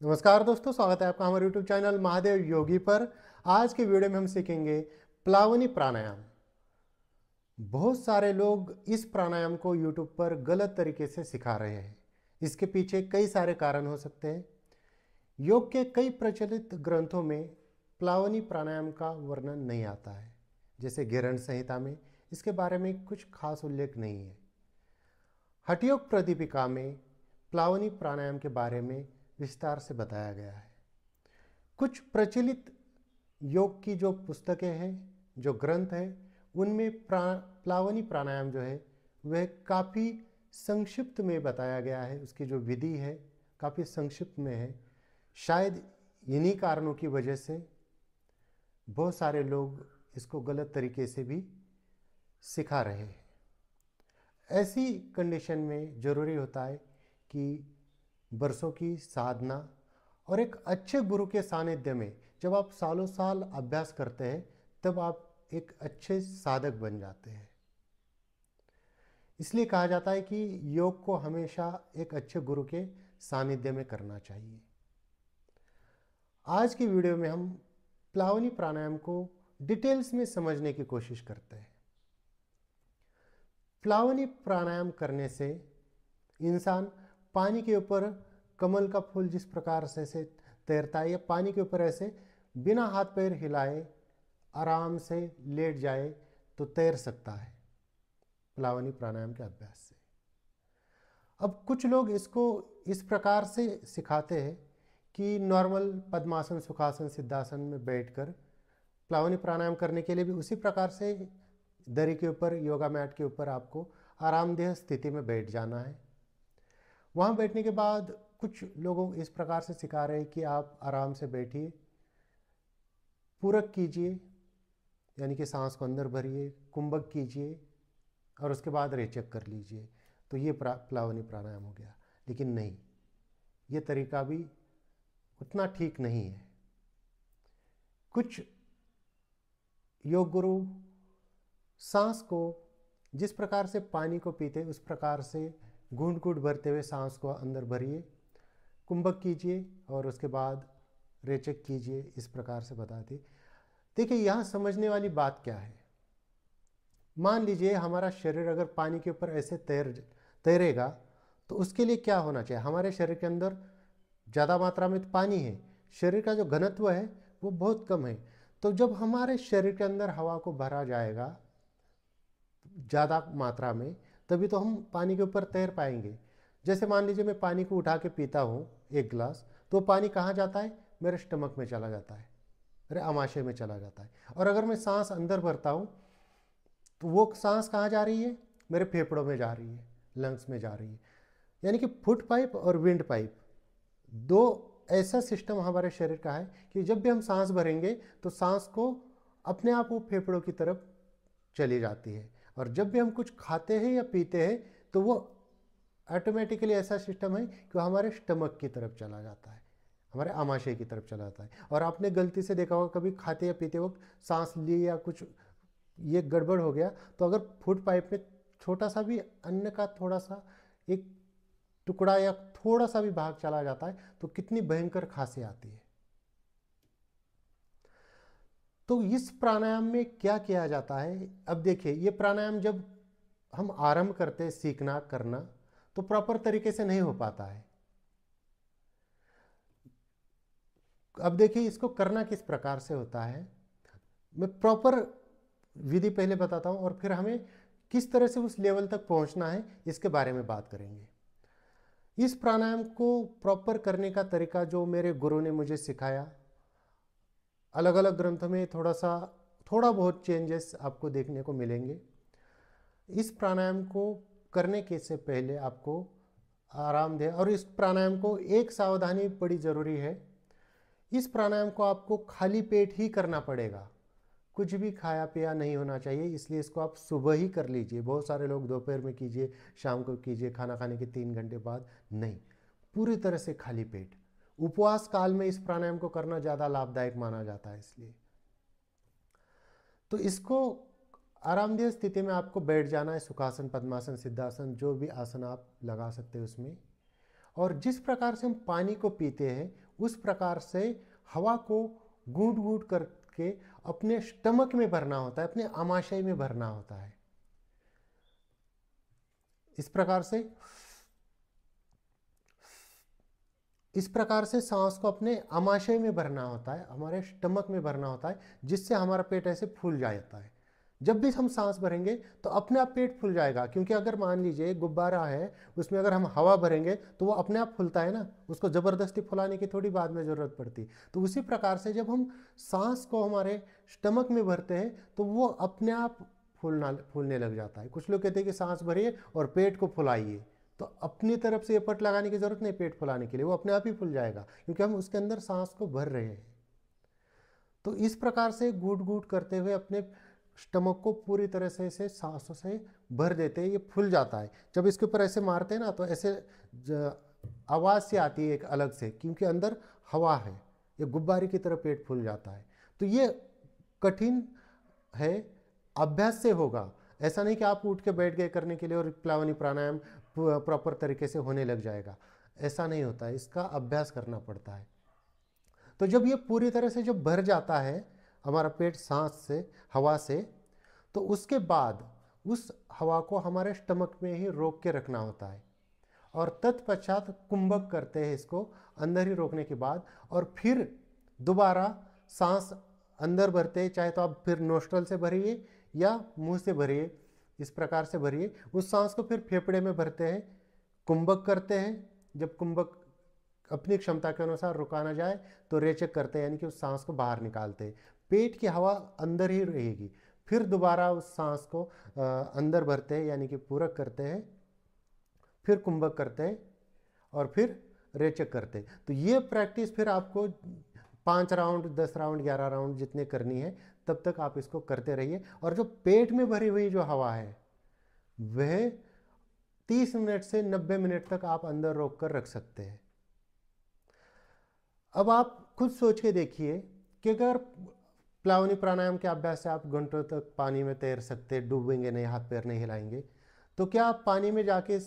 नमस्कार दोस्तों, स्वागत है आपका हमारे YouTube चैनल महादेव योगी पर। आज के वीडियो में हम सीखेंगे प्लावनी प्राणायाम। बहुत सारे लोग इस प्राणायाम को YouTube पर गलत तरीके से सिखा रहे हैं। इसके पीछे कई सारे कारण हो सकते हैं। योग के कई प्रचलित ग्रंथों में प्लावनी प्राणायाम का वर्णन नहीं आता है, जैसे घेरण संहिता में इसके बारे में कुछ खास उल्लेख नहीं है। हठयोग प्रदीपिका में प्लावनी प्राणायाम के बारे में विस्तार से बताया गया है। कुछ प्रचलित योग की जो पुस्तकें हैं, जो ग्रंथ हैं, उनमें प्लावनी प्राणायाम जो है वह काफ़ी संक्षिप्त में बताया गया है। उसकी जो विधि है काफ़ी संक्षिप्त में है। शायद इन्हीं कारणों की वजह से बहुत सारे लोग इसको गलत तरीके से भी सिखा रहे हैं। ऐसी कंडीशन में ज़रूरी होता है कि बरसों की साधना और एक अच्छे गुरु के सानिध्य में जब आप सालों साल अभ्यास करते हैं तब आप एक अच्छे साधक बन जाते हैं। इसलिए कहा जाता है कि योग को हमेशा एक अच्छे गुरु के सानिध्य में करना चाहिए। आज की वीडियो में हम प्लावनी प्राणायाम को डिटेल्स में समझने की कोशिश करते हैं। प्लावनी प्राणायाम करने से इंसान पानी के ऊपर कमल का फूल जिस प्रकार से तैरता है या पानी के ऊपर ऐसे बिना हाथ पैर हिलाए आराम से लेट जाए तो तैर सकता है प्लावनी प्राणायाम के अभ्यास से। अब कुछ लोग इसको इस प्रकार से सिखाते हैं कि नॉर्मल पद्मासन, सुखासन, सिद्धासन में बैठकर प्लावनी प्राणायाम करने के लिए भी उसी प्रकार से दरी के ऊपर, योगा मैट के ऊपर आपको आरामदेह स्थिति में बैठ जाना है। वहाँ बैठने के बाद कुछ लोगों इस प्रकार से सिखा रहे हैं कि आप आराम से बैठिए, पूरक कीजिए, यानी कि सांस को अंदर भरिए, कुंभक कीजिए और उसके बाद रेचक कर लीजिए, तो ये प्लावनी प्राणायाम हो गया। लेकिन नहीं, ये तरीका भी उतना ठीक नहीं है। कुछ योग गुरु सांस को जिस प्रकार से पानी को पीते उस प्रकार से घूंट घूंट भरते हुए सांस को अंदर भरिए, कुंभक कीजिए और उसके बाद रेचक कीजिए, इस प्रकार से बताते। देखिए, यहाँ समझने वाली बात क्या है। मान लीजिए हमारा शरीर अगर पानी के ऊपर ऐसे तैरेगा तो उसके लिए क्या होना चाहिए। हमारे शरीर के अंदर ज़्यादा मात्रा में पानी है, शरीर का जो घनत्व है वो बहुत कम है। तो जब हमारे शरीर के अंदर हवा को भरा जाएगा ज़्यादा मात्रा में, तभी तो हम पानी के ऊपर तैर पाएंगे। जैसे मान लीजिए मैं पानी को उठा के पीता हूँ एक गिलास, तो पानी कहाँ जाता है? मेरे स्टमक में चला जाता है, मेरे आमाशय में चला जाता है। और अगर मैं सांस अंदर भरता हूँ तो वो सांस कहाँ जा रही है? मेरे फेफड़ों में जा रही है, लंग्स में जा रही है। यानी कि फुट पाइप और विंड पाइप, दो ऐसा सिस्टम हमारे शरीर का है कि जब भी हम सांस भरेंगे तो सांस को अपने आप वो फेफड़ों की तरफ चली जाती है, और जब भी हम कुछ खाते हैं या पीते हैं तो वो ऑटोमेटिकली ऐसा सिस्टम है कि वो हमारे स्टमक की तरफ चला जाता है, हमारे आमाशय की तरफ चला जाता है। और आपने गलती से देखा होगा कभी खाते या पीते वक्त सांस ली या कुछ ये गड़बड़ हो गया, तो अगर फूड पाइप में छोटा सा भी अन्न का थोड़ा सा एक टुकड़ा या थोड़ा सा भी भाग चला जाता है तो कितनी भयंकर खांसी आती है। तो इस प्राणायाम में क्या किया जाता है? अब देखिए, ये प्राणायाम जब हम आरंभ करते हैं सीखना करना तो प्रॉपर तरीके से नहीं हो पाता है। अब देखिए, इसको करना किस प्रकार से होता है, मैं प्रॉपर विधि पहले बताता हूँ और फिर हमें किस तरह से उस लेवल तक पहुँचना है इसके बारे में बात करेंगे। इस प्राणायाम को प्रॉपर करने का तरीका जो मेरे गुरु ने मुझे सिखाया, अलग अलग ग्रंथों में थोड़ा बहुत चेंजेस आपको देखने को मिलेंगे। इस प्राणायाम को करने के से पहले आपको आरामदेह, और इस प्राणायाम को एक सावधानी बड़ी ज़रूरी है, इस प्राणायाम को आपको खाली पेट ही करना पड़ेगा, कुछ भी खाया पिया नहीं होना चाहिए। इसलिए इसको आप सुबह ही कर लीजिए। बहुत सारे लोग दोपहर में कीजिए, शाम को कीजिए, खाना खाने के 3 घंटे बाद नहीं, पूरी तरह से खाली पेट। उपवास काल में इस प्राणायाम को करना ज़्यादा लाभदायक माना जाता है। इसलिए तो इसको आरामदेह स्थिति में आपको बैठ जाना है। सुखासन, पद्मासन, सिद्धासन, जो भी आसन आप लगा सकते हैं उसमें। और जिस प्रकार से हम पानी को पीते हैं उस प्रकार से हवा को घूंट घूंट करके अपने स्टमक में भरना होता है, अपने आमाशय में भरना होता है। इस प्रकार से सांस को अपने आमाशय में भरना होता है, हमारे स्टमक में भरना होता है, जिससे हमारा पेट ऐसे फूल जाता है। जब भी हम सांस भरेंगे तो अपने आप पेट फूल जाएगा, क्योंकि अगर मान लीजिए गुब्बारा है, उसमें अगर हम हवा भरेंगे तो वो अपने आप फूलता है ना, उसको ज़बरदस्ती फुलाने की थोड़ी बाद में ज़रूरत पड़ती। तो उसी प्रकार से जब हम सांस को हमारे स्टमक में भरते हैं तो वो अपने आप फूलने लग जाता है। कुछ लोग कहते हैं कि सांस भरिए और पेट को फुलाइए, तो अपनी तरफ से एफर्ट लगाने की ज़रूरत नहीं पेट फुलाने के लिए, वो अपने आप ही फूल जाएगा, क्योंकि हम उसके अंदर सांस को भर रहे हैं। तो इस प्रकार से घूट घूट करते हुए अपने स्टमक को पूरी तरह से ऐसे सांसों से भर देते हैं, ये फूल जाता है। जब इसके ऊपर ऐसे मारते हैं ना तो ऐसे आवाज़ से आती है एक अलग से, क्योंकि अंदर हवा है, ये गुब्बारे की तरह पेट फूल जाता है। तो ये कठिन है, अभ्यास से होगा। ऐसा नहीं कि आप उठ के बैठ गए करने के लिए और प्लावनी प्राणायाम प्रॉपर तरीके से होने लग जाएगा, ऐसा नहीं होता है, इसका अभ्यास करना पड़ता है। तो जब ये पूरी तरह से जब भर जाता है हमारा पेट सांस से, हवा से, तो उसके बाद उस हवा को हमारे स्टमक में ही रोक के रखना होता है, और तत्पश्चात कुंभक करते हैं इसको अंदर ही रोकने के बाद, और फिर दोबारा सांस अंदर भरते हैं। चाहे तो आप फिर नोस्ट्रल से भरिए या मुंह से भरिए, इस प्रकार से भरिए। उस सांस को फिर फेफड़े में भरते हैं, कुंभक करते हैं। जब कुंभक अपनी क्षमता के अनुसार रुका ना जाए तो रेचक करते हैं, यानी कि उस सांस को बाहर निकालते हैं। पेट की हवा अंदर ही रहेगी। फिर दोबारा उस सांस को अंदर भरते हैं, यानी कि पूरक करते हैं, फिर कुंभक करते हैं और फिर रेचक करते हैं। तो ये प्रैक्टिस फिर आपको 5 राउंड, 10 राउंड, 11 राउंड जितने करनी है तब तक आप इसको करते रहिए। और जो पेट में भरी हुई जो हवा है वह 30 मिनट से 90 मिनट तक आप अंदर रोक कर रख सकते हैं। अब आप खुद सोच के देखिए कि अगर प्लावनी प्राणायाम के अभ्यास से आप घंटों तक पानी में तैर सकते, डूबेंगे नहीं, हाथ पैर नहीं हिलाएंगे, तो क्या आप पानी में जाके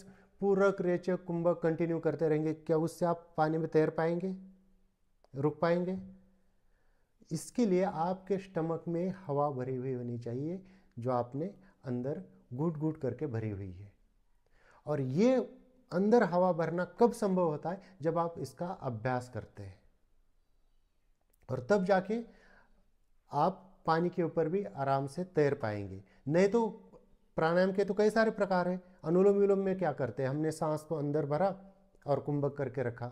पूरक, रेचक, कुंभक कंटिन्यू करते रहेंगे? क्या उससे आप पानी में तैर पाएंगे, रुक पाएंगे? इसके लिए आपके स्टमक में हवा भरी हुई होनी चाहिए, जो आपने अंदर घूट घूट करके भरी हुई है। और ये अंदर हवा भरना कब संभव होता है? जब आप इसका अभ्यास करते हैं, और तब जाके आप पानी के ऊपर भी आराम से तैर पाएंगे। नहीं तो प्राणायाम के तो कई सारे प्रकार हैं। अनुलोम विलोम में क्या करते हैं, हमने सांस को अंदर भरा और कुंभक करके रखा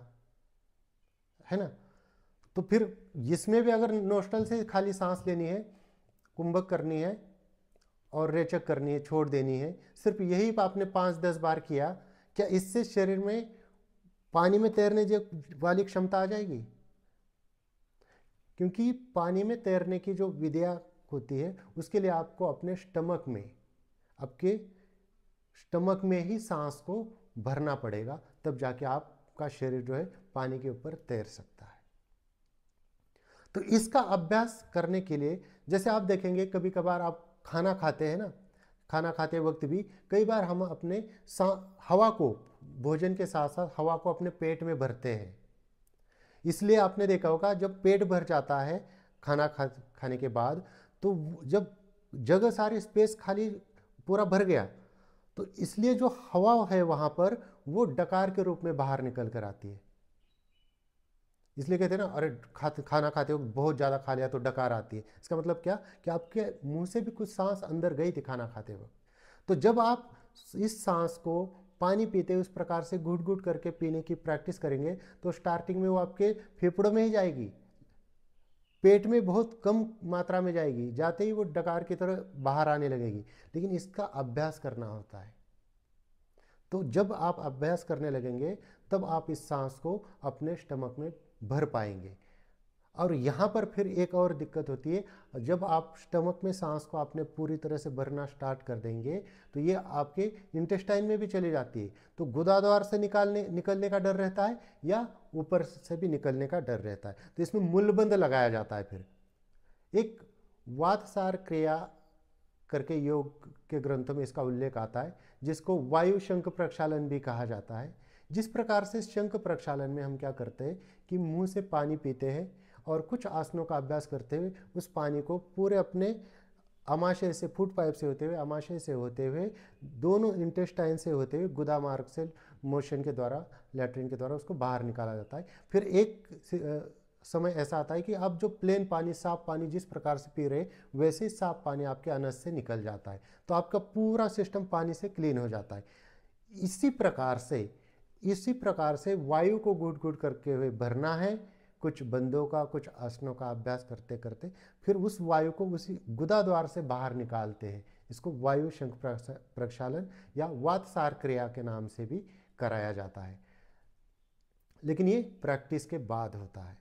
है ना, तो फिर इसमें भी अगर नोस्ट्रल से खाली सांस लेनी है, कुंभक करनी है और रेचक करनी है, छोड़ देनी है, सिर्फ यही आपने 5-10 बार किया, क्या इससे शरीर में पानी में तैरने वाली क्षमता आ जाएगी? क्योंकि पानी में तैरने की जो विधियाँ होती है उसके लिए आपको अपने स्टमक में, आपके स्टमक में ही सांस को भरना पड़ेगा, तब जाके आपका शरीर जो है पानी के ऊपर तैर सकता है। तो इसका अभ्यास करने के लिए, जैसे आप देखेंगे कभी कभार आप खाना खाते हैं ना, खाना खाते वक्त भी कई बार हम अपने हवा को, भोजन के साथ साथ हवा को अपने पेट में भरते हैं। इसलिए आपने देखा होगा जब पेट भर जाता है खाना खाने के बाद, तो जब जगह सारी स्पेस खाली पूरा भर गया, तो इसलिए जो हवा है वहाँ पर वो डकार के रूप में बाहर निकल कर आती है। इसलिए कहते हैं ना, अरे खाना खाते हो बहुत ज़्यादा खा लिया तो डकार आती है। इसका मतलब क्या कि आपके मुंह से भी कुछ सांस अंदर गई थी खाना खाते वक्त। तो जब आप इस सांस को पानी पीते उस प्रकार से घूट घूट करके पीने की प्रैक्टिस करेंगे तो स्टार्टिंग में वो आपके फेफड़ों में ही जाएगी, पेट में बहुत कम मात्रा में जाएगी, जाते ही वो डकार की तरह बाहर आने लगेगी। लेकिन इसका अभ्यास करना होता है। तो जब आप अभ्यास करने लगेंगे तब आप इस सांस को अपने स्टमक में भर पाएंगे। और यहाँ पर फिर एक और दिक्कत होती है, जब आप स्टमक में सांस को आपने पूरी तरह से भरना स्टार्ट कर देंगे तो ये आपके इंटेस्टाइन में भी चली जाती है। तो गुदाद्वार से निकलने का डर रहता है या ऊपर से भी निकलने का डर रहता है। तो इसमें मूलबंध लगाया जाता है। फिर एक वातसार क्रिया करके योग के ग्रंथों में इसका उल्लेख आता है, जिसको वायु शंख प्रक्षालन भी कहा जाता है। जिस प्रकार से शंख प्रक्षालन में हम क्या करते हैं कि मुंह से पानी पीते हैं और कुछ आसनों का अभ्यास करते हुए उस पानी को पूरे अपने आमाशय से, फूड पाइप से होते हुए, आमाशय से होते हुए, दोनों इंटेस्टाइन से होते हुए गुदा मार्ग से मोशन के द्वारा, लैट्रिन के द्वारा उसको बाहर निकाला जाता है। फिर एक समय ऐसा आता है कि आप जो प्लेन पानी, साफ पानी जिस प्रकार से पी रहे वैसे ही साफ पानी आपके अनस से निकल जाता है, तो आपका पूरा सिस्टम पानी से क्लीन हो जाता है। इसी प्रकार से वायु को घुट घुट करके हुए भरना है, कुछ बंदों का, कुछ आसनों का अभ्यास करते करते फिर उस वायु को उसी गुदा द्वार से बाहर निकालते हैं। इसको वायु शंख प्रक्षालन या वातसार क्रिया के नाम से भी कराया जाता है, लेकिन ये प्रैक्टिस के बाद होता है।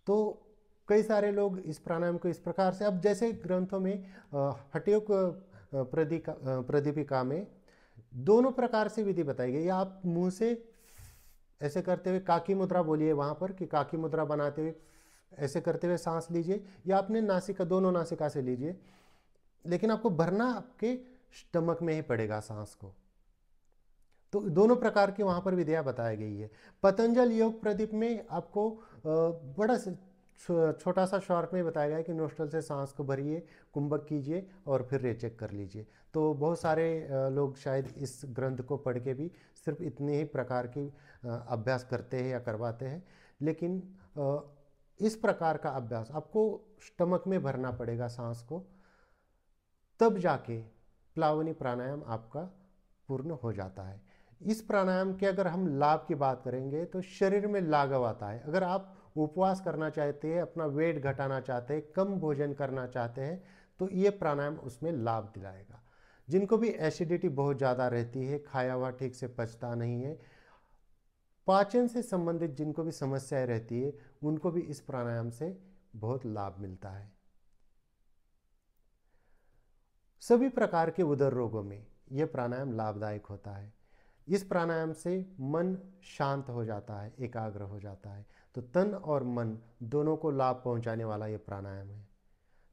तो कई सारे लोग इस प्राणायाम को इस प्रकार से, अब जैसे ग्रंथों में हठयोग प्रदीपिका में दोनों प्रकार से विधि बताई गई। या आप मुंह से ऐसे करते हुए काकी मुद्रा बोलिए वहाँ पर कि काकी मुद्रा बनाते हुए ऐसे करते हुए सांस लीजिए, या अपने नासिका, दोनों नासिका से लीजिए, लेकिन आपको भरना आपके स्टमक में ही पड़ेगा सांस को। तो दोनों प्रकार की वहाँ पर विधियाँ बताई गई है। पतंजल योग प्रदीप में आपको बड़ा छोटा सा शॉर्ट में बताया गया है कि नोस्ट्रल से सांस को भरिए, कुंभक कीजिए और फिर रेचेक कर लीजिए। तो बहुत सारे लोग शायद इस ग्रंथ को पढ़ के भी सिर्फ इतने ही प्रकार की अभ्यास करते हैं या करवाते हैं, लेकिन इस प्रकार का अभ्यास आपको स्टमक में भरना पड़ेगा सांस को, तब जाके प्लावनी प्राणायाम आपका पूर्ण हो जाता है। इस प्राणायाम के अगर हम लाभ की बात करेंगे तो शरीर में लाघव आता है। अगर आप उपवास करना चाहते हैं, अपना वेट घटाना चाहते हैं, कम भोजन करना चाहते हैं, तो ये प्राणायाम उसमें लाभ दिलाएगा। जिनको भी एसिडिटी बहुत ज़्यादा रहती है, खाया हुआ ठीक से पचता नहीं है, पाचन से संबंधित जिनको भी समस्याएं रहती है, उनको भी इस प्राणायाम से बहुत लाभ मिलता है। सभी प्रकार के उदर रोगों में यह प्राणायाम लाभदायक होता है। इस प्राणायाम से मन शांत हो जाता है, एकाग्र हो जाता है। तो तन और मन दोनों को लाभ पहुंचाने वाला ये प्राणायाम है।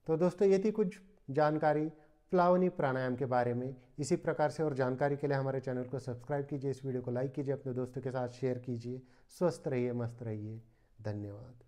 तो दोस्तों, ये थी कुछ जानकारी प्लावनी प्राणायाम के बारे में। इसी प्रकार से और जानकारी के लिए हमारे चैनल को सब्सक्राइब कीजिए, इस वीडियो को लाइक कीजिए, अपने दोस्तों के साथ शेयर कीजिए। स्वस्थ रहिए, मस्त रहिए। धन्यवाद।